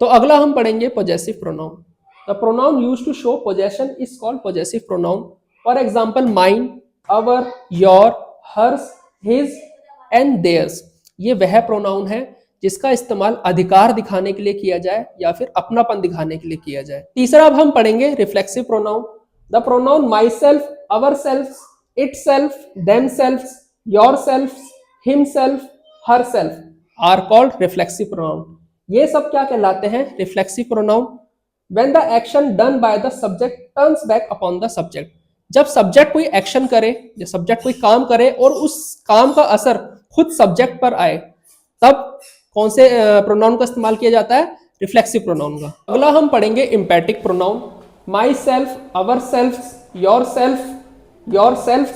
तो अगला हम पढ़ेंगे possessive pronoun. The pronoun used to show possession is called possessive pronoun. For example mine, our, your, hers, his and theirs. ये वह pronoun है जिसका इस्तेमाल अधिकार दिखाने के लिए किया जाए या फिर अपनापन दिखाने के लिए किया जाए। तीसरा अब हम पढ़ेंगे reflexive pronoun. The pronoun myself, ourselves, itself, themselves, yourself, himself, herself are called reflexive pronoun. ये सब क्या कहलाते हैं? Reflexive pronoun. When the action done by the subject turns back upon the subject. जब subject कोई action करे, जब subject कोई काम करे और उस काम का असर खुद सब्जेक्ट पर आए, तब कौन से प्रोनाउन का इस्तेमाल किया जाता है? रिफ्लेक्सिव प्रोनाउन का। अगला हम पढ़ेंगे emphatic pronoun. Myself, ourselves, yourself, yourself,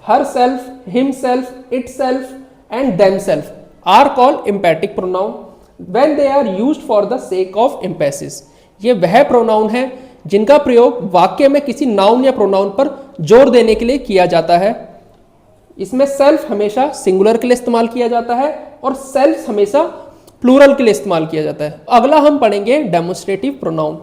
herself, himself, itself and themselves are called emphatic pronoun when they are used for the sake of emphasis. ये वह pronoun है जिनका प्रयोग वाक्य में किसी noun या pronoun पर जोर देने के लिए किया जाता है। इसमें सेल्फ हमेशा सिंगुलर के लिए इस्तेमाल किया जाता है और सेल्फ हमेशा प्लूरल के लिए इस्तेमाल किया जाता है। अगला हम पढ़ेंगे demonstrative pronoun.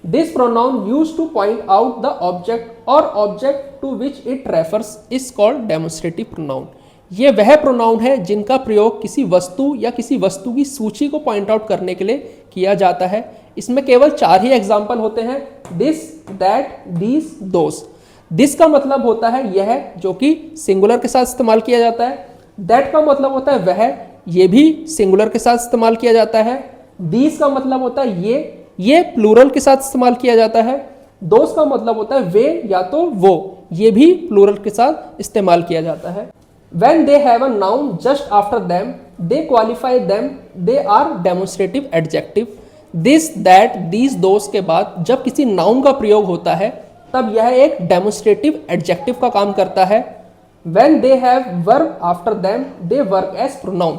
This pronoun used to point out the object और object to which it refers is called demonstrative pronoun. ये वह प्रोनाउन है जिनका प्रयोग किसी वस्तु या किसी वस्तु की सूची को पॉइंट आउट करने के लिए किया जाता है। इसमें केवल 4 ही एग्जाम्पल होते हैं, this, that, these, those. This का मतलब होता है यह, जो कि सिंगुलर के साथ इस्तेमाल किया जाता है। दैट का मतलब होता है वह, ये भी सिंगुलर के साथ इस्तेमाल किया जाता है। दीज का मतलब होता है ये प्लूरल के साथ इस्तेमाल किया जाता है। दोस का मतलब होता है वे या तो वो, ये भी प्लूरल के साथ इस्तेमाल किया जाता है। When they have a noun just after them, they qualify them, they are demonstrative adjective. This, that, these, those के बाद जब किसी नाउन का प्रयोग होता है तब यह एक डेमोन्स्ट्रेटिव एडजेक्टिव का काम करता है। When they have verb after them, they work as pronoun.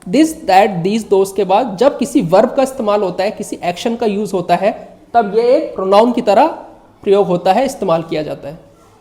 This, that, these, those के बाद जब किसी वर्ब का इस्तेमाल होता है, किसी एक्शन का यूज होता है, तब यह एक प्रोनाउन की तरह प्रयोग होता है, इस्तेमाल किया जाता है।